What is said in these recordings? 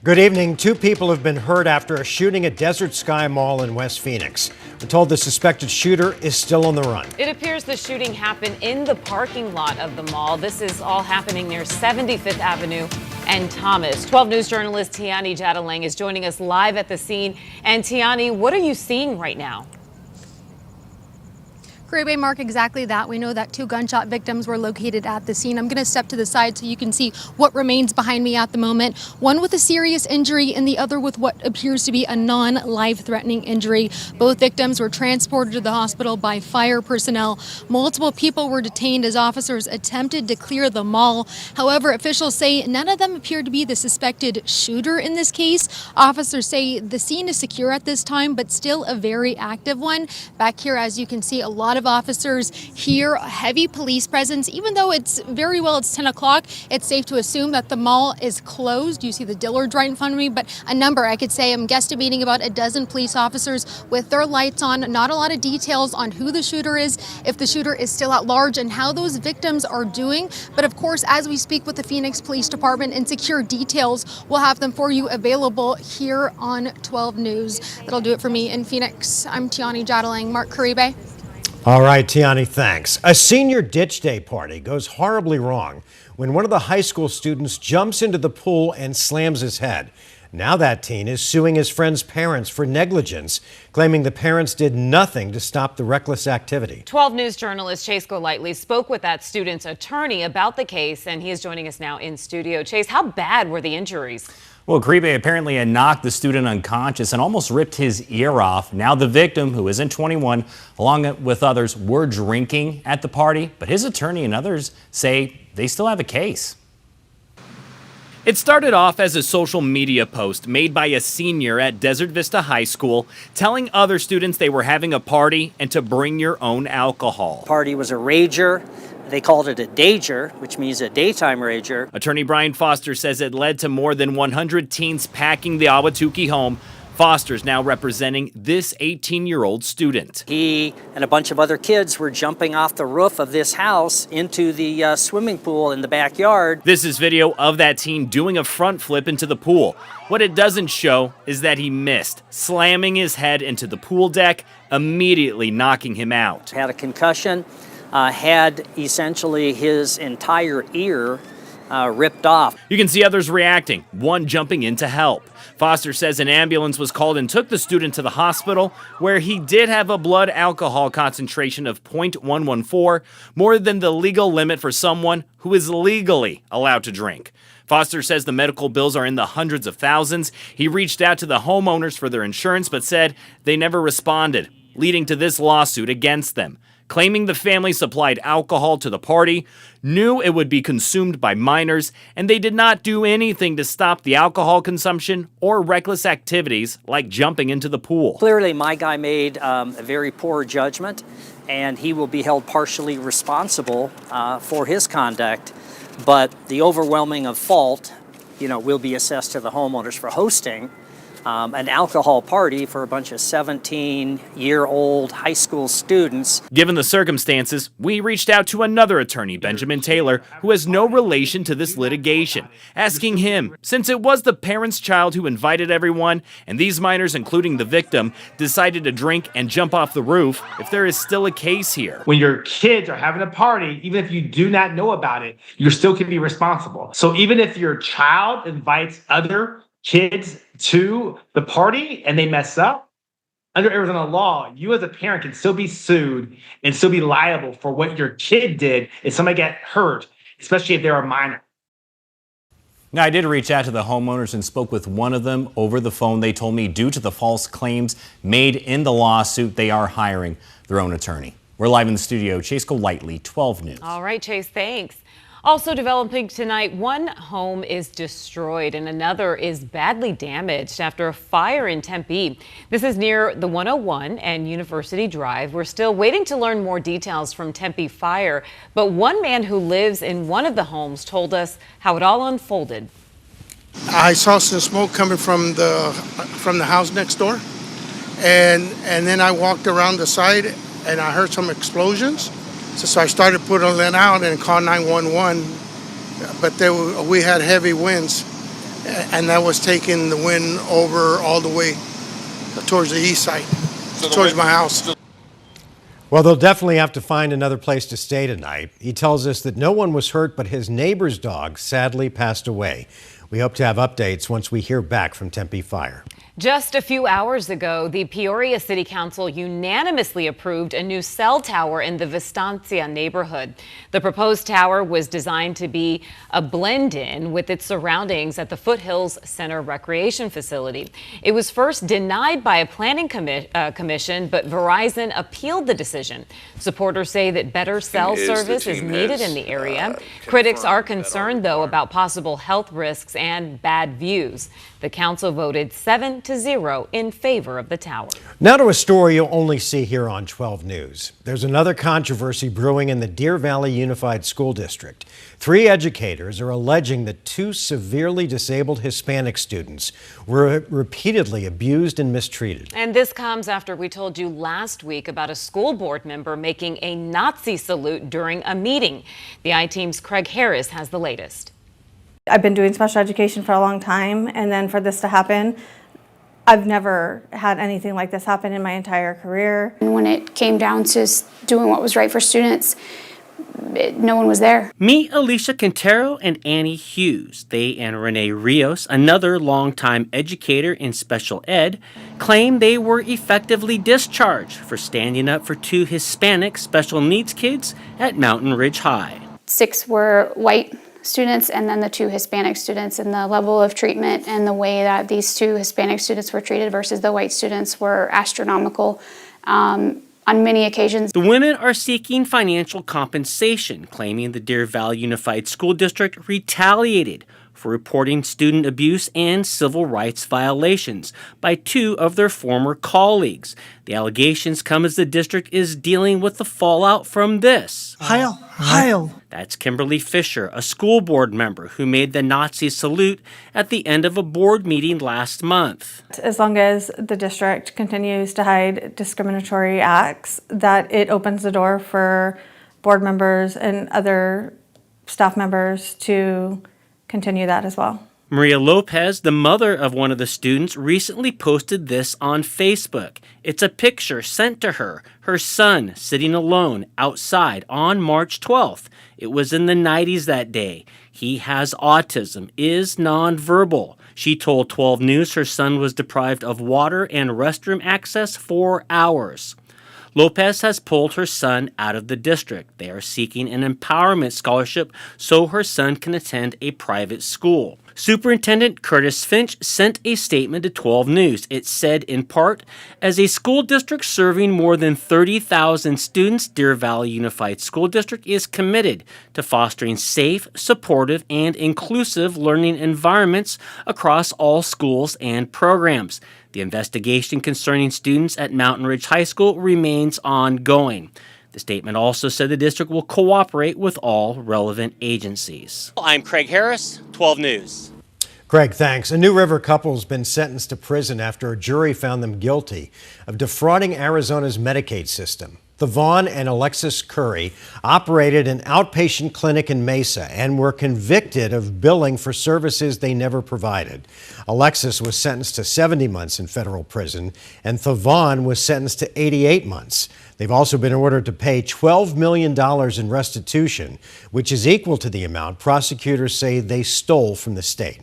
Good evening. Two people have been hurt after a shooting at Desert Sky Mall in West Phoenix. We're told the suspected shooter is still on the run. It appears the shooting happened in the parking lot of the mall. This is all happening near 75th Avenue and Thomas. 12 News journalist Tiani Jadalang is joining us live at the scene. And Tiani, what are you seeing right now? Caribe, Mark, exactly that. We know that two gunshot victims were located at the scene. I'm going to step to the side so you can see what remains behind me at the moment. One with a serious injury and the other with what appears to be a non-life-threatening injury. Both victims were transported to the hospital by fire personnel. Multiple people were detained as officers attempted to clear the mall. However, officials say none of them appear to be the suspected shooter in this case. Officers say the scene is secure at this time, but still a very active one. Back here, as you can see, a lot of officers here, heavy police presence. Even though it's 10 o'clock, it's safe to assume that the mall is closed. You see the Dillards right in front of me, but a number, I could say, I'm guesstimating about a dozen police officers with their lights on. Not a lot of details on who the shooter is, if the shooter is still at large, and how those victims are doing. But of course, as we speak with the Phoenix Police Department and secure details, we'll have them for you available here on 12 News. That'll do it for me in Phoenix. I'm Tiani Jadalang. Mark Caribe. All right, Tiani, thanks. A senior ditch day party goes horribly wrong when one of the high school students jumps into the pool and slams his head. Now that teen is suing his friend's parents for negligence, claiming the parents did nothing to stop the reckless activity. 12 News journalist Chase Golightly spoke with that student's attorney about the case, and he is joining us now in studio. Chase, how bad were the injuries? Well, Caribe apparently had knocked the student unconscious and almost ripped his ear off. Now the victim, who isn't 21, along with others, were drinking at the party, but his attorney and others say they still have a case. It started off as a social media post made by a senior at Desert Vista High School telling other students they were having a party and to bring your own alcohol. Party was a rager. They called it a dager, which means a daytime rager. Attorney Brian Foster says it led to more than 100 teens packing the Ahwatukee home. Foster's now representing this 18-year-old student. He and a bunch of other kids were jumping off the roof of this house into the swimming pool in the backyard. This is video of that teen doing a front flip into the pool. What it doesn't show is that he missed, slamming his head into the pool deck, immediately knocking him out. Had a concussion, had essentially his entire ear ripped off. You can see others reacting, one jumping in to help. Foster says an ambulance was called and took the student to the hospital, where he did have a blood alcohol concentration of 0.114, more than the legal limit for someone who is legally allowed to drink. Foster says the medical bills are in the hundreds of thousands. He reached out to the homeowners for their insurance, but said they never responded, leading to this lawsuit against them, claiming the family supplied alcohol to the party, knew it would be consumed by minors, and they did not do anything to stop the alcohol consumption or reckless activities like jumping into the pool. Clearly, my guy made a very poor judgment, and he will be held partially responsible for his conduct. But the overwhelming of fault, will be assessed to the homeowners for hosting an alcohol party for a bunch of 17-year-old high school students. Given the circumstances, we reached out to another attorney, Benjamin Taylor, who has no relation to this litigation, asking him, since it was the parents' child who invited everyone, and these minors, including the victim, decided to drink and jump off the roof, if there is still a case here. When your kids are having a party, even if you do not know about it, you still can be responsible. So even if your child invites other kids to the party and they mess up, under Arizona law, you as a parent can still be sued and still be liable for what your kid did if somebody got hurt, especially if they're a minor. Now, I did reach out to the homeowners and spoke with one of them over the phone. They told me due to the false claims made in the lawsuit, they are hiring their own attorney. We're live in the studio. Chase Golightly, 12 News. All right, Chase, thanks. Also developing tonight, one home is destroyed and another is badly damaged after a fire in Tempe. This is near the 101 and University Drive. We're still waiting to learn more details from Tempe Fire, but one man who lives in one of the homes told us how it all unfolded. I saw some smoke coming from the house next door, and then I walked around the side and I heard some explosions. So I started putting it out and called 911, but we had heavy winds, and that was taking the wind over all the way towards the east side, towards my house. Well, they'll definitely have to find another place to stay tonight. He tells us that no one was hurt, but his neighbor's dog sadly passed away. We hope to have updates once we hear back from Tempe Fire. Just a few hours ago, the Peoria City Council unanimously approved a new cell tower in the Vistancia neighborhood. The proposed tower was designed to be a blend-in with its surroundings at the Foothills Center Recreation Facility. It was first denied by a planning commission, but Verizon appealed the decision. Supporters say that better cell service is needed in the area. Critics are concerned, though, about possible health risks and bad views. The council voted 7-0 in favor of the tower. Now to a story you'll only see here on 12 News. There's another controversy brewing in the Deer Valley Unified School District. 3 educators are alleging that 2 severely disabled Hispanic students were repeatedly abused and mistreated. And this comes after we told you last week about a school board member making a Nazi salute during a meeting. The I-Team's Craig Harris has the latest. I've been doing special education for a long time, and then for this to happen, I've never had anything like this happen in my entire career. And when it came down to doing what was right for students, no one was there. Meet Alicia Quintero and Annie Hughes. They and Renee Rios, another longtime educator in special ed, claim they were effectively discharged for standing up for 2 Hispanic special needs kids at Mountain Ridge High. 6 were white students and then the 2 Hispanic students, and the level of treatment and the way that these 2 Hispanic students were treated versus the white students were astronomical on many occasions. The women are seeking financial compensation, claiming the Deer Valley Unified School District retaliated for reporting student abuse and civil rights violations by 2 of their former colleagues. The allegations come as the district is dealing with the fallout from this. Heil. That's Kimberly Fisher, a school board member who made the Nazi salute at the end of a board meeting last month. As long as the district continues to hide discriminatory acts, that it opens the door for board members and other staff members to continue that as well. Maria Lopez, the mother of one of the students, recently posted this on Facebook. It's a picture sent to her son sitting alone outside on March 12th. It was in the 90s that day. He has autism, is nonverbal. She told 12 News her son was deprived of water and restroom access for hours. Lopez has pulled her son out of the district. They are seeking an empowerment scholarship so her son can attend a private school. Superintendent Curtis Finch sent a statement to 12 News. It said, in part, as a school district serving more than 30,000 students, Deer Valley Unified School District is committed to fostering safe, supportive, and inclusive learning environments across all schools and programs. The investigation concerning students at Mountain Ridge High School remains ongoing. The statement also said the district will cooperate with all relevant agencies. I'm Craig Harris, 12 News. Craig, thanks. A New River couple has been sentenced to prison after a jury found them guilty of defrauding Arizona's Medicaid system. Thavon and Alexis Curry operated an outpatient clinic in Mesa and were convicted of billing for services they never provided. Alexis was sentenced to 70 months in federal prison, and Thavon was sentenced to 88 months. They've also been ordered to pay $12 million in restitution, which is equal to the amount prosecutors say they stole from the state.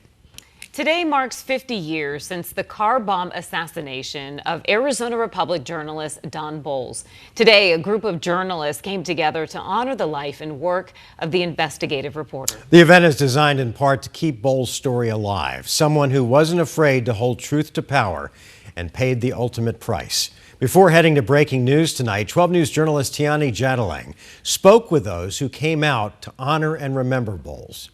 Today marks 50 years since the car bomb assassination of Arizona Republic journalist Don Bolles. Today, a group of journalists came together to honor the life and work of the investigative reporter. The event is designed in part to keep Bolles' story alive, someone who wasn't afraid to hold truth to power and paid the ultimate price. Before heading to breaking news tonight, 12 News journalist Tiani Jadalang spoke with those who came out to honor and remember Bolles.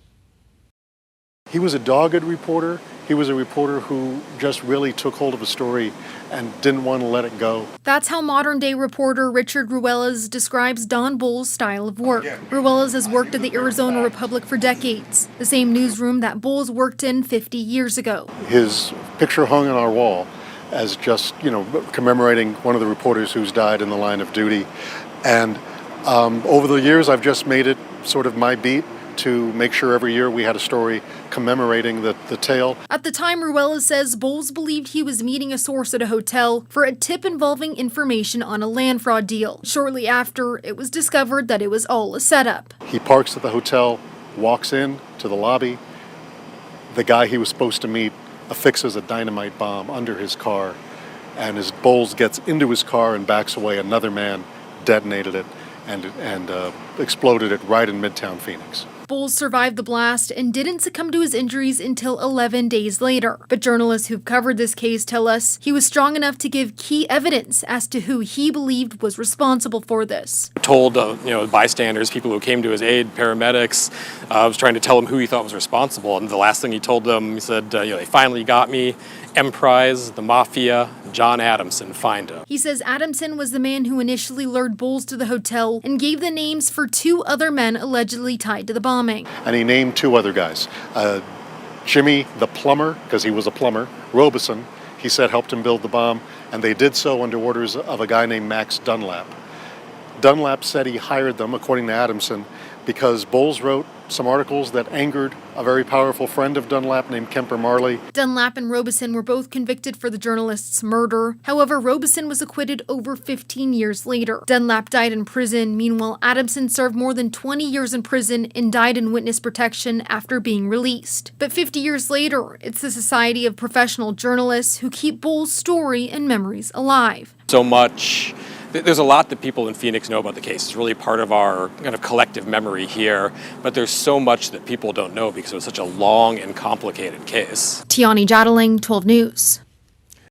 He was a dogged reporter. He was a reporter who just really took hold of a story and didn't want to let it go. That's how modern-day reporter Richard Ruelas describes Don Bolles' style of work. Ruelas has worked at the Arizona Republic for decades, the same newsroom that Bolles worked in 50 years ago. His picture hung on our wall as just, commemorating one of the reporters who's died in the line of duty. And over the years, I've just made it sort of my beat to make sure every year we had a story commemorating the tale. At the time, Ruella says Bolles believed he was meeting a source at a hotel for a tip involving information on a land fraud deal. Shortly after, it was discovered that it was all a setup. He parks at the hotel, walks in to the lobby. The guy he was supposed to meet affixes a dynamite bomb under his car, and as Bolles gets into his car and backs away, another man detonated it and exploded it right in Midtown Phoenix. Bolles survived the blast and didn't succumb to his injuries until 11 days later. But journalists who've covered this case tell us he was strong enough to give key evidence as to who he believed was responsible for this. Told bystanders, people who came to his aid, paramedics, was trying to tell him who he thought was responsible. And the last thing he told them, he said, they finally got me. Emprise, the Mafia, John Adamson, find him. He says Adamson was the man who initially lured Bolles to the hotel and gave the names for 2 other men allegedly tied to the bombing. And he named 2 other guys. Jimmy the plumber, because he was a plumber, Robeson, he said helped him build the bomb, and they did so under orders of a guy named Max Dunlap. Dunlap said he hired them, according to Adamson, because Bolles wrote some articles that angered a very powerful friend of Dunlap named Kemper Marley. Dunlap and Robeson were both convicted for the journalist's murder. However, Robeson was acquitted over 15 years later. Dunlap died in prison. Meanwhile, Adamson served more than 20 years in prison and died in witness protection after being released. But 50 years later, it's the Society of Professional Journalists who keep Bolles' story and memories alive. So much. There's a lot that people in Phoenix know about the case. It's really part of our kind of collective memory here, but there's so much that people don't know because it was such a long and complicated case. Tiani Jadaling, 12 News.